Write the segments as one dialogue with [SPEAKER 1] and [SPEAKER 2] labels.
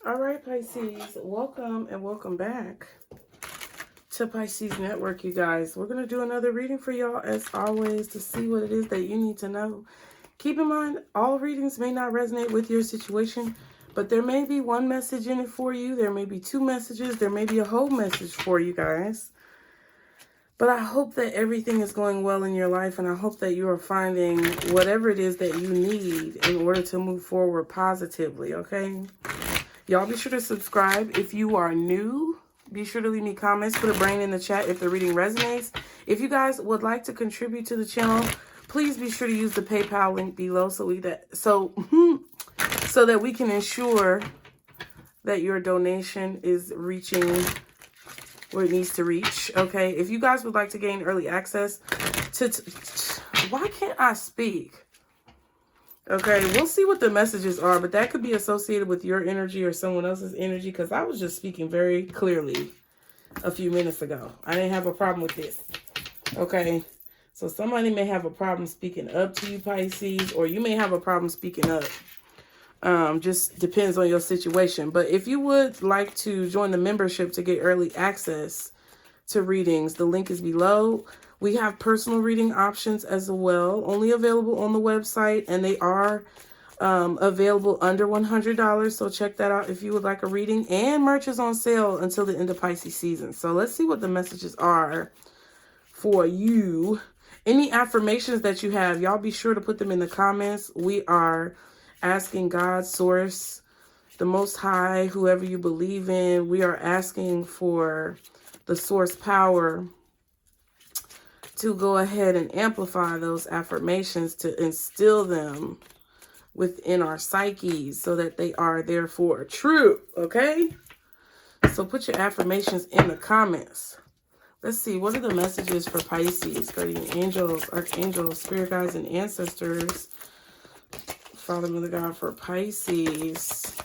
[SPEAKER 1] All right, Pisces, welcome and welcome back to Pisces Network, you guys. We're going to do another reading for y'all, as always, to see what it is that you need to know. Keep in mind, all readings may not resonate with your situation, but there may be one message in it for you. There may be two messages. There may be a whole message for you guys. But I hope that everything is going well in your life, and I hope that you are finding whatever it is that you need in order to move forward positively, okay? Y'all be sure to subscribe if you are new. Be sure to leave me comments. Put a brain in the chat if the reading resonates. If you guys would like to contribute to the channel, please be sure to use the PayPal link below so that we can ensure that your donation is reaching where it needs to reach. Okay, if you guys would like to gain early access to why can't I speak? Okay, we'll see what the messages are, but that could be associated with your energy or someone else's energy, because I was just speaking very clearly a few minutes ago. I didn't have a problem with this. Okay, so somebody may have a problem speaking up to you, Pisces, or you may have a problem speaking up. Just depends on your situation. But if you would like to join the membership to get early access to readings, the link is below. We have personal reading options as well, only available on the website, and they are available under $100. So check that out if you would like a reading. And merch is on sale until the end of Pisces season. So let's see what the messages are for you. Any affirmations that you have, y'all be sure to put them in the comments. We are asking God, Source, the Most High, whoever you believe in, we are asking for the source power to go ahead and amplify those affirmations, to instill them within our psyches so that they are therefore true, okay? So put your affirmations in the comments. Let's see, what are the messages for Pisces, guardian angels, archangels, spirit guides, and ancestors? Father, Mother God, for Pisces.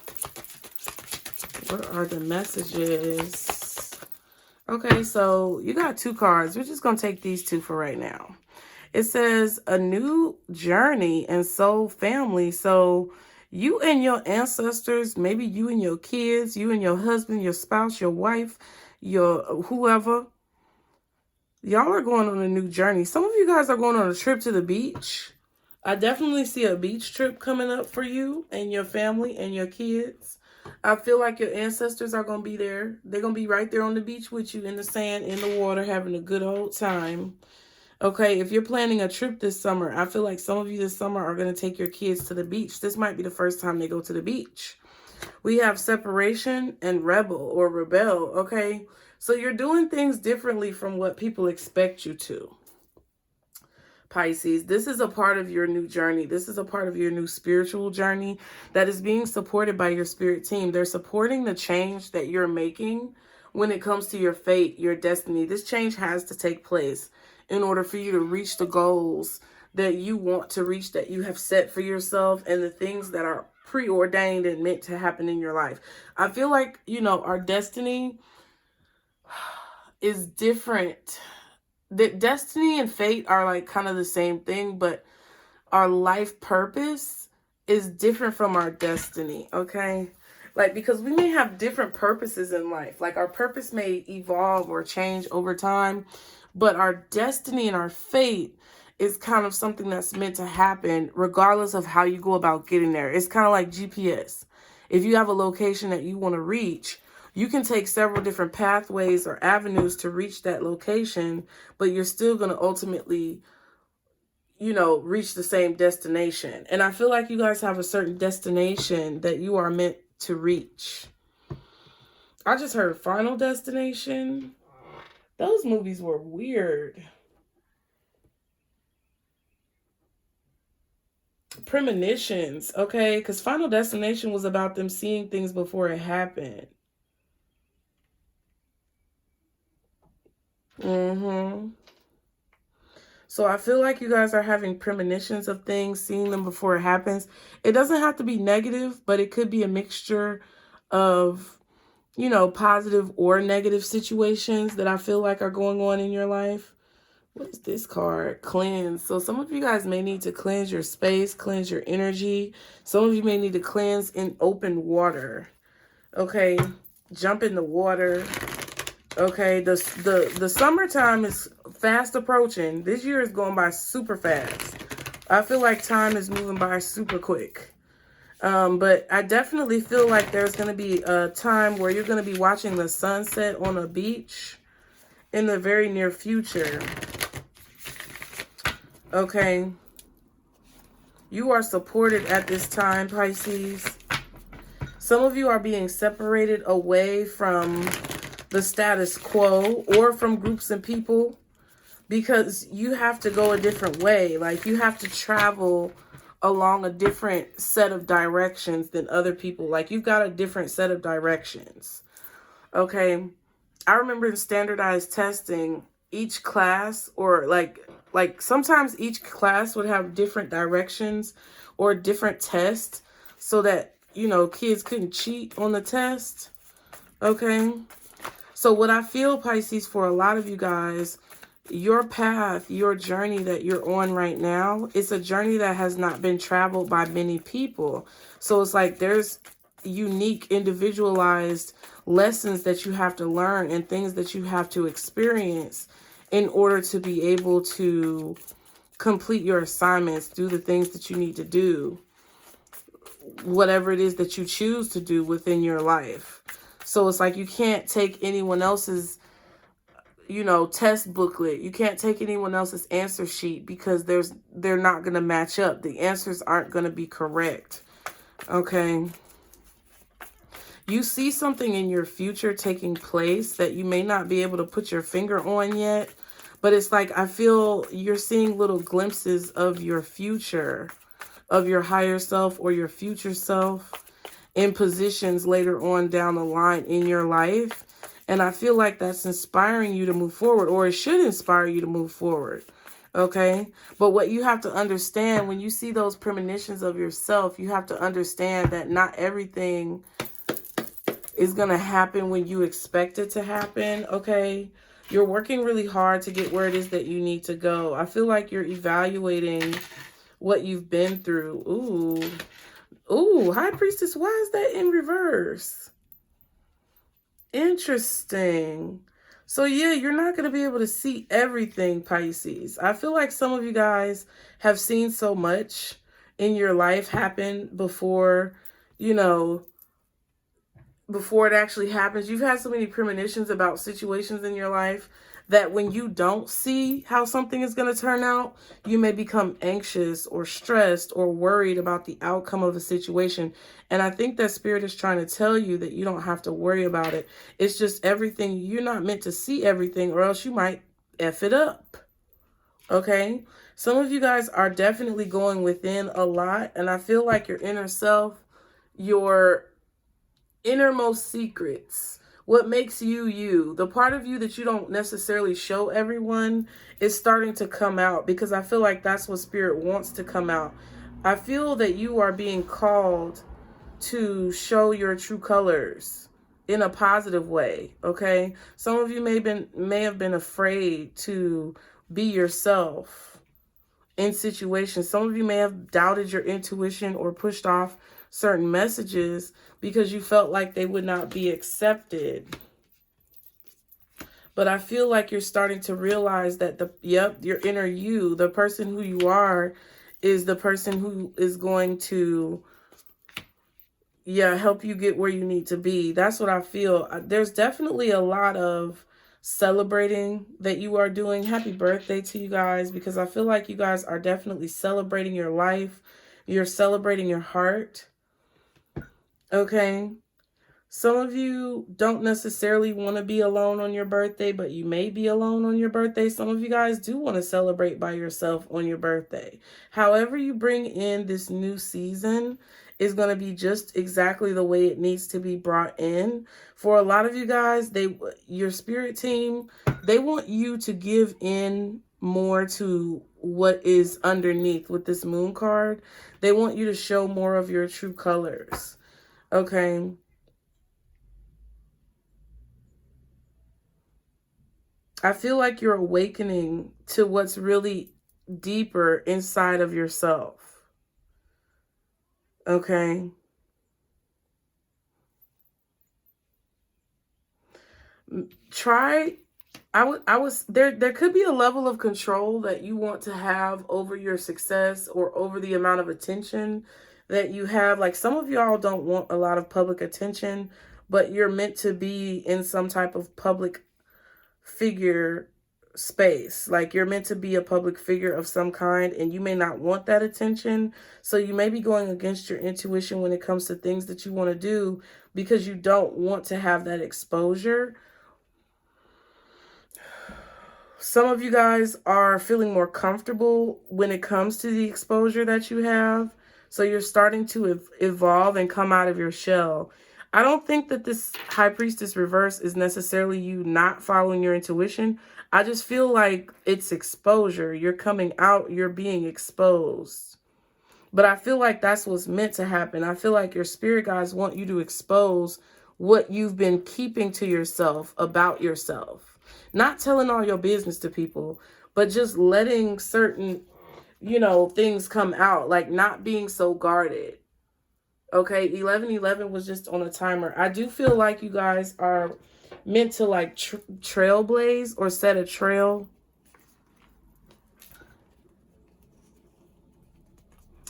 [SPEAKER 1] What are the messages? Okay, so you got two cards. We're just going to take these two for right now. It says a new journey and soul family. So you and your ancestors, maybe you and your kids, you and your husband, your spouse, your wife, your whoever, y'all are going on a new journey. Some of you guys are going on a trip to the beach. I definitely see a beach trip coming up for you and your family and your kids. I feel like your ancestors are going to be there. They're going to be right there on the beach with you, in the sand, in the water, having a good old time. Okay, if you're planning a trip this summer, I feel like some of you this summer are going to take your kids to the beach. This might be the first time they go to the beach. We have separation and rebel or rebel, okay? So you're doing things differently from what people expect you to. Pisces, this is a part of your new journey. This is a part of your new spiritual journey that is being supported by your spirit team. They're supporting the change that you're making when it comes to your fate, your destiny. This change has to take place in order for you to reach the goals that you want to reach, that you have set for yourself, and the things that are preordained and meant to happen in your life. I feel like, you know, our destiny is different. The destiny and fate are like kind of the same thing, but our life purpose is different from our destiny, okay? Like, because we may have different purposes in life. Like, our purpose may evolve or change over time, but our destiny and our fate is kind of something that's meant to happen regardless of how you go about getting there. It's kind of like GPS. If you have a location that you want to reach, you can take several different pathways or avenues to reach that location, but you're still going to ultimately, you know, reach the same destination. And I feel like you guys have a certain destination that you are meant to reach. I just heard Final Destination. Those movies were weird. Premonitions, okay? Because Final Destination was about them seeing things before it happened. So I feel like you guys are having premonitions of things, seeing them before it happens. It doesn't have to be negative, but it could be a mixture of, you know, positive or negative situations that I feel like are going on in your life. What is this card? Cleanse. So some of you guys may need to cleanse your space, cleanse your energy. Some of you may need to cleanse in open water. Okay, jump in the water. Okay, the summertime is fast approaching. This year is going by super fast. I feel like time is moving by super quick. But I definitely feel like there's going to be a time where you're going to be watching the sunset on a beach in the very near future. Okay. You are supported at this time, Pisces. Some of you are being separated away from the status quo or from groups and people because you have to go a different way. Like, you have to travel along a different set of directions than other people. Like, you've got a different set of directions. Okay. I remember in standardized testing, each class, or like sometimes each class would have different directions or different tests so that, you know, kids couldn't cheat on the test. Okay. So what I feel, Pisces, for a lot of you guys, your path, your journey that you're on right now, it's a journey that has not been traveled by many people. So it's like there's unique, individualized lessons that you have to learn and things that you have to experience in order to be able to complete your assignments, do the things that you need to do, whatever it is that you choose to do within your life. So it's like you can't take anyone else's, you know, test booklet. You can't take anyone else's answer sheet because they're not going to match up. The answers aren't going to be correct. Okay. You see something in your future taking place that you may not be able to put your finger on yet, but it's like I feel you're seeing little glimpses of your future, of your higher self or your future self in positions later on down the line in your life. And I feel like that's inspiring you to move forward, or it should inspire you to move forward. Okay. But what you have to understand when you see those premonitions of yourself, you have to understand that not everything is going to happen when you expect it to happen. Okay. You're working really hard to get where it is that you need to go. I feel like you're evaluating what you've been through. Ooh. Ooh, High Priestess, why is that in reverse? Interesting. So yeah, you're not going to be able to see everything, Pisces. I feel like some of you guys have seen so much in your life happen before, you know, before it actually happens. You've had so many premonitions about situations in your life that when you don't see how something is going to turn out, you may become anxious or stressed or worried about the outcome of a situation. And I think that Spirit is trying to tell you that you don't have to worry about it. It's just everything. You're not meant to see everything, or else you might F it up. Okay? Some of you guys are definitely going within a lot. And I feel like your inner self, your innermost secrets, what makes you you, the part of you that you don't necessarily show everyone, is starting to come out, because I feel like that's what Spirit wants to come out. I feel that you are being called to show your true colors in a positive way. Okay. Some of you may have been afraid to be yourself in situations. Some of you may have doubted your intuition or pushed off certain messages because you felt like they would not be accepted. But I feel like you're starting to realize that your inner you, the person who you are, is the person who is going to, help you get where you need to be. That's what I feel. There's definitely a lot of celebrating that you are doing. Happy birthday to you guys, because I feel like you guys are definitely celebrating your life. You're celebrating your heart. Okay. Some of you don't necessarily want to be alone on your birthday, but you may be alone on your birthday. Some of you guys do want to celebrate by yourself on your birthday. However you bring in this new season is going to be just exactly the way it needs to be brought in. For a lot of you guys, your spirit team, they want you to give in more to what is underneath with this moon card. They want you to show more of your true colors. Okay. I feel like you're awakening to what's really deeper inside of yourself. Okay. There could be a level of control that you want to have over your success or over the amount of attention that you have. Like, some of y'all don't want a lot of public attention, but you're meant to be in some type of public figure space. Like, you're meant to be a public figure of some kind, and you may not want that attention. So you may be going against your intuition when it comes to things that you want to do, because you don't want to have that exposure. Some of you guys are feeling more comfortable when it comes to the exposure that you have. So you're starting to evolve and come out of your shell. I don't think that this High Priestess reverse is necessarily you not following your intuition. I just feel like it's exposure. You're coming out, you're being exposed. But I feel like that's what's meant to happen. I feel like your spirit guides want you to expose what you've been keeping to yourself about yourself. Not telling all your business to people, but just letting certain, things come out. Like, not being so guarded. Okay, 1111 was just on a timer. I do feel like you guys are meant to, like, trailblaze or set a trail.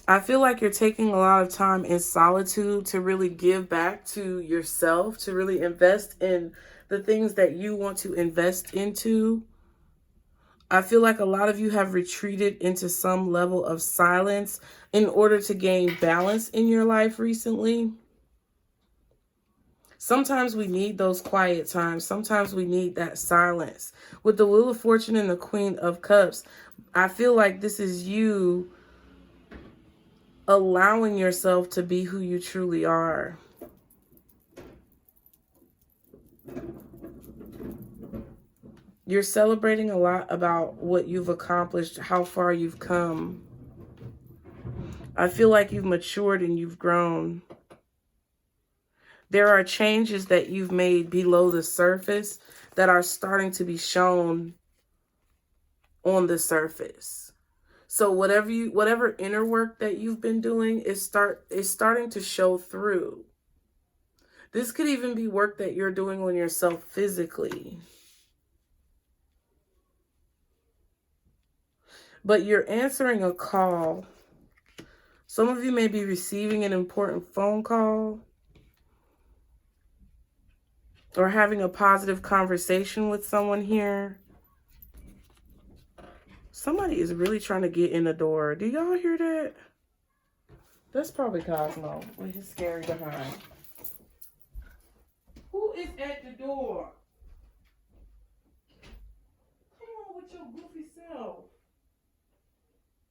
[SPEAKER 1] I feel like you're taking a lot of time in solitude to really give back to yourself, to really invest in the things that you want to invest into. I feel like a lot of you have retreated into some level of silence in order to gain balance in your life recently. Sometimes we need those quiet times. Sometimes we need that silence. With the Wheel of Fortune and the Queen of Cups, I feel like this is you allowing yourself to be who you truly are. You're celebrating a lot about what you've accomplished, how far you've come. I feel like you've matured and you've grown. There are changes that you've made below the surface that are starting to be shown on the surface. So whatever inner work that you've been doing is starting to show through. This could even be work that you're doing on yourself physically. But you're answering a call. Some of you may be receiving an important phone call or having a positive conversation with someone here. Somebody is really trying to get in the door. Do y'all hear that? That's probably Cosmo with his scary behind. Who is at the door? Come on with your goofy self.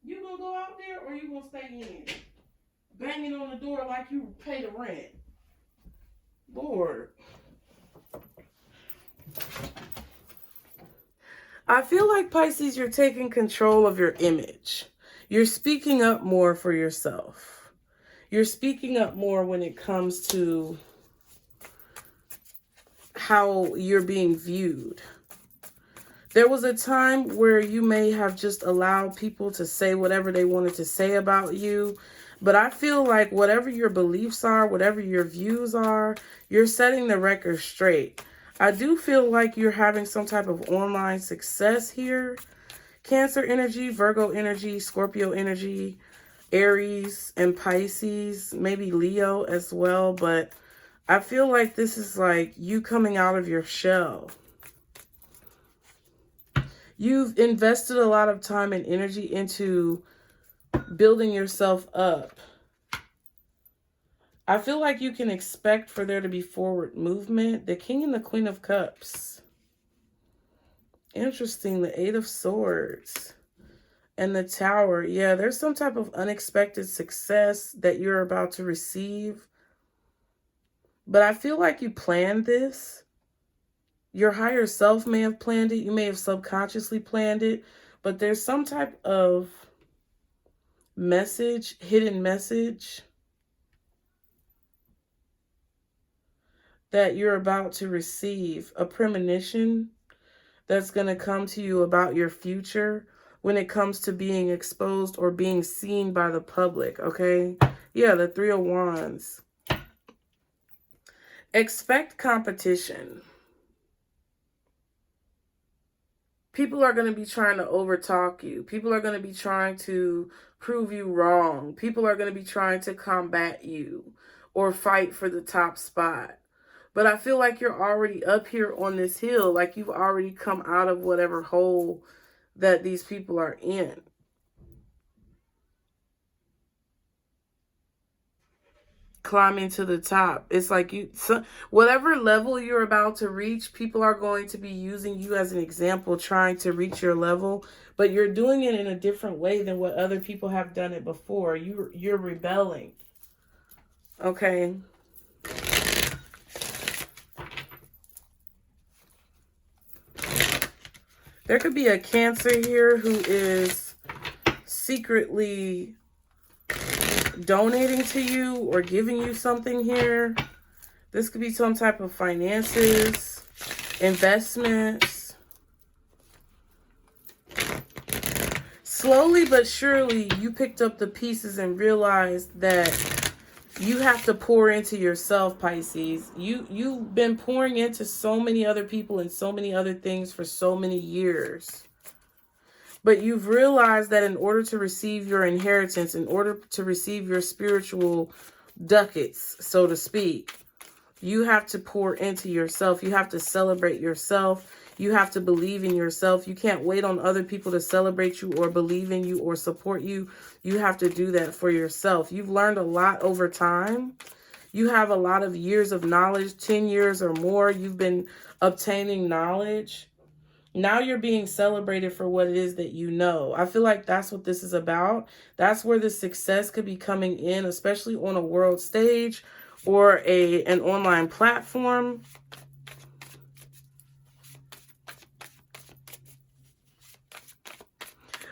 [SPEAKER 1] You gonna go out there or you gonna stay in? Banging on the door like you pay the rent. Lord. I feel like, Pisces, you're taking control of your image. You're speaking up more for yourself. You're speaking up more when it comes to how you're being viewed. There was a time where you may have just allowed people to say whatever they wanted to say about you. But I feel like whatever your beliefs are, whatever your views are, you're setting the record straight. I do feel like you're having some type of online success here. Cancer energy, Virgo energy, Scorpio energy, Aries and Pisces, maybe Leo as well. But I feel like this is like you coming out of your shell. You've invested a lot of time and energy into building yourself up. I feel like you can expect for there to be forward movement. The King and the Queen of Cups. Interesting. The Eight of Swords. And the Tower. Yeah, there's some type of unexpected success that you're about to receive. But I feel like you planned this. Your higher self may have planned it. You may have subconsciously planned it. But there's some type of message, hidden message, that you're about to receive. A premonition that's going to come to you about your future when it comes to being exposed or being seen by the public, okay? Yeah, the Three of Wands. Expect competition. People are going to be trying to overtalk you. People are going to be trying to prove you wrong. People are going to be trying to combat you or fight for the top spot. But I feel like you're already up here on this hill, like you've already come out of whatever hole that these people are in. Climbing to the top. It's like whatever level you're about to reach, people are going to be using you as an example, trying to reach your level, but you're doing it in a different way than what other people have done it before. You're rebelling. Okay. There could be a Cancer here who is secretly donating to you or giving you something here. This could be some type of finances, investments. Slowly but surely, you picked up the pieces and realized that you have to pour into yourself, Pisces. You've been pouring into so many other people and so many other things for so many years. But you've realized that in order to receive your inheritance, in order to receive your spiritual ducats, so to speak, you have to pour into yourself. You have to celebrate yourself. You have to believe in yourself. You can't wait on other people to celebrate you or believe in you or support you. You have to do that for yourself. You've learned a lot over time. You have a lot of years of knowledge, 10 years or more. You've been obtaining knowledge. Now you're being celebrated for what it is that you know. I feel like that's what this is about. That's where the success could be coming in, especially on a world stage or an online platform.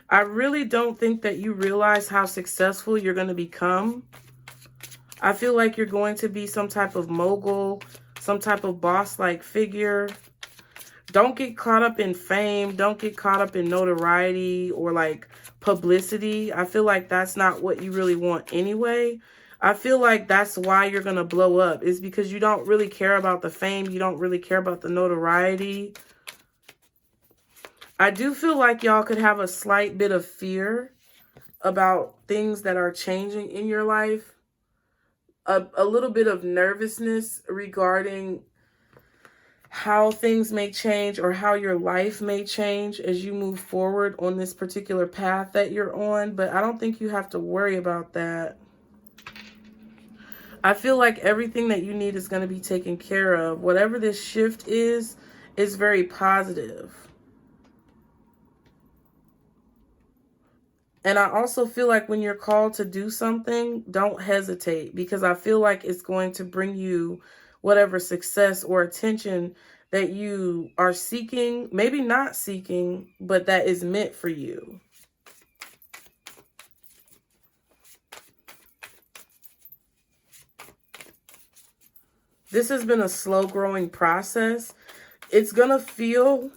[SPEAKER 1] I really don't think that you realize how successful you're going to become. I feel like you're going to be some type of mogul, some type of boss-like figure. Don't get caught up in fame. Don't get caught up in notoriety or like publicity. I feel like that's not what you really want anyway. I feel like that's why you're going to blow up. It's because you don't really care about the fame. You don't really care about the notoriety. I do feel like y'all could have a slight bit of fear about things that are changing in your life. A little bit of nervousness regarding how things may change or how your life may change as you move forward on this particular path that you're on. But I don't think you have to worry about that. I feel like everything that you need is going to be taken care of. Whatever this shift is very positive. And I also feel like when you're called to do something, don't hesitate, because I feel like it's going to bring you whatever success or attention that you are seeking, maybe not seeking, but that is meant for you. This has been a slow growing process. It's going to feel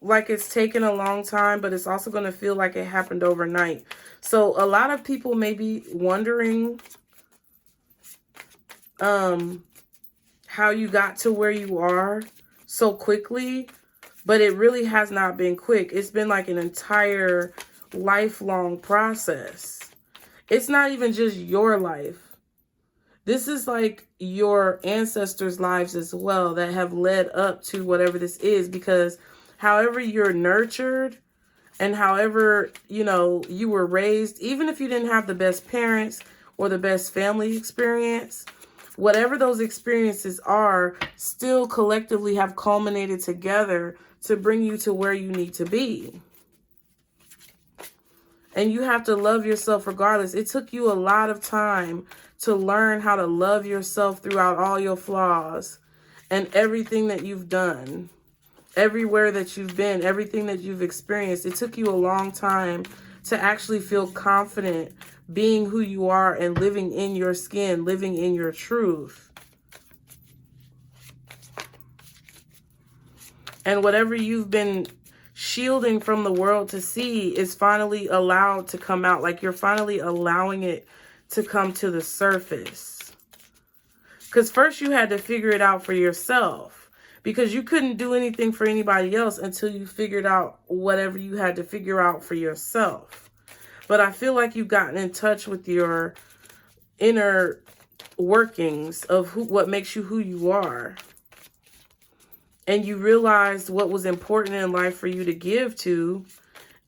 [SPEAKER 1] like it's taken a long time, but it's also going to feel like it happened overnight. So a lot of people may be wondering how you got to where you are so quickly, but it really has not been quick. It's been like an entire lifelong process. It's not even just your life. This is like your ancestors' lives as well that have led up to whatever this is, because however you're nurtured and however, you were raised, even if you didn't have the best parents or the best family experience, whatever those experiences are, still collectively have culminated together to bring you to where you need to be. And you have to love yourself regardless. It took you a lot of time to learn how to love yourself throughout all your flaws and everything that you've done. Everywhere that you've been, everything that you've experienced, it took you a long time to actually feel confident being who you are and living in your skin, living in your truth. And whatever you've been shielding from the world to see is finally allowed to come out. Like you're finally allowing it to come to the surface. Because first you had to figure it out for yourself. because you couldn't do anything for anybody else until you figured out whatever you had to figure out for yourself. But I feel like you've gotten in touch with your inner workings of what makes you who you are. And you realized what was important in life for you to give to.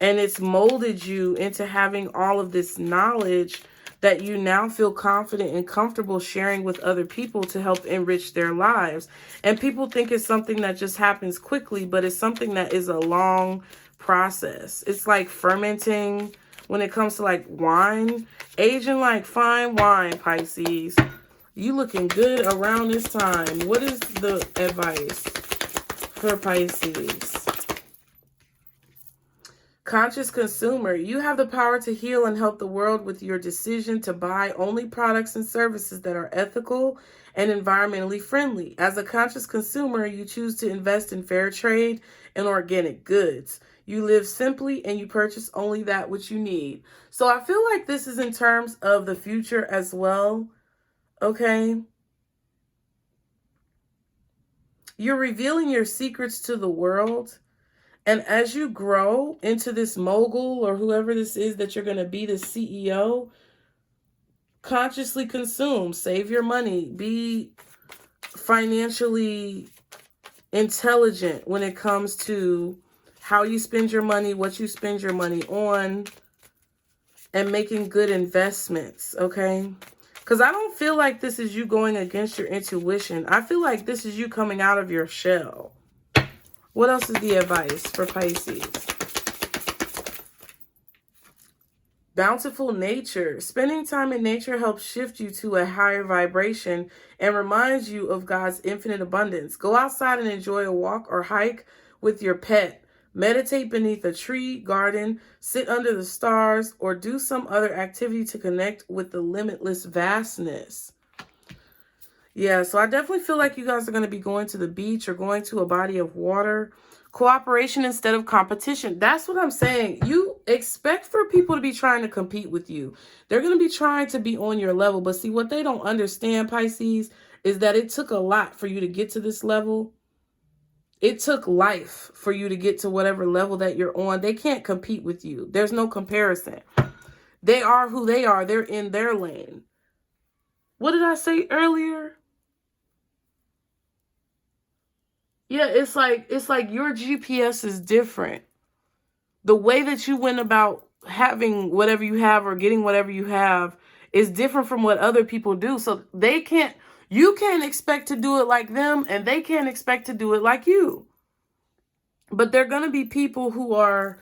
[SPEAKER 1] And it's molded you into having all of this knowledge that you now feel confident and comfortable sharing with other people to help enrich their lives. And people think it's something that just happens quickly, but it's something that is a long process. It's like fermenting when it comes to like wine, aging like fine wine, Pisces. You looking good around this time. What is the advice for Pisces? Conscious consumer, you have the power to heal and help the world with your decision to buy only products and services that are ethical and environmentally friendly. As a conscious consumer, you choose to invest in fair trade and organic goods. You live simply and you purchase only that which you need. So I feel like this is in terms of the future as well. Okay? You're revealing your secrets to the world. And as you grow into this mogul or whoever this is that you're going to be, the CEO, consciously consume, save your money, be financially intelligent when it comes to how you spend your money, what you spend your money on, and making good investments, okay? Because I don't feel like this is you going against your intuition. I feel like this is you coming out of your shell. What else is the advice for Pisces? Bountiful nature. Spending time in nature helps shift you to a higher vibration and reminds you of God's infinite abundance. Go outside and enjoy a walk or hike with your pet. Meditate beneath a tree, garden, sit under the stars, or do some other activity to connect with the limitless vastness. Yeah, so I definitely feel like you guys are going to be going to the beach or going to a body of water. Cooperation instead of competition. That's what I'm saying. You expect for people to be trying to compete with you. They're going to be trying to be on your level. But see, what they don't understand, Pisces, is that it took a lot for you to get to this level. It took life for you to get to whatever level that you're on. They can't compete with you. There's no comparison. They are who they are. They're in their lane. What did I say earlier? Yeah, it's like your GPS is different. The way that you went about having whatever you have or getting whatever you have is different from what other people do. So you can't expect to do it like them, and they can't expect to do it like you. But there are going to be people who are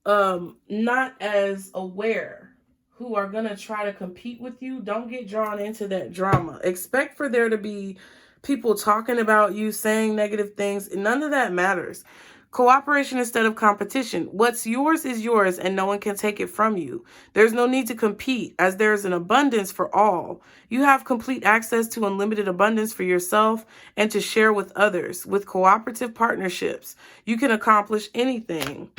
[SPEAKER 1] not as aware, who are going to try to compete with you. Don't get drawn into that drama. Expect for there to be people talking about you, saying negative things. None of that matters. Cooperation instead of competition. What's yours is yours, and no one can take it from you. There's no need to compete, as there is an abundance for all. You have complete access to unlimited abundance for yourself and to share with others. With cooperative partnerships, you can accomplish anything.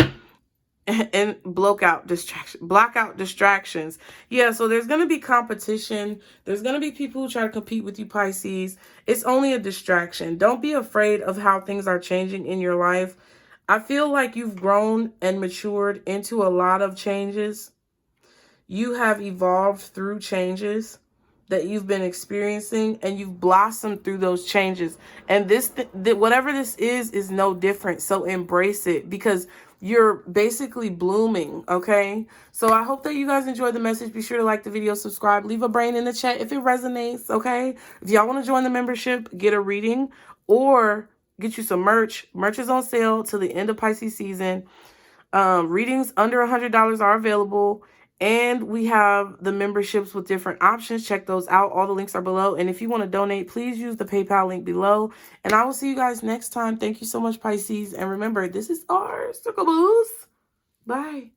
[SPEAKER 1] And block out distractions. Yeah, so there's going to be competition. There's going to be people who try to compete with you, Pisces. It's only a distraction. Don't be afraid of how things are changing in your life. I feel like you've grown and matured into a lot of changes. You have evolved through changes that you've been experiencing, and you've blossomed through those changes. And whatever this is no different. So embrace it, because you're basically blooming, okay? So I hope that you guys enjoyed the message. Be sure to like the video, subscribe, leave a brain in the chat if it resonates, okay? If y'all want to join the membership, get a reading, or get you some merch. Merch is on sale till the end of Pisces season. Readings under $100 are available. And we have the memberships with different options. Check those out. All the links are below. And if you want to donate, please use the PayPal link below. And I will see you guys next time. Thank you so much, Pisces. And remember, this is our Circle Boost. Bye.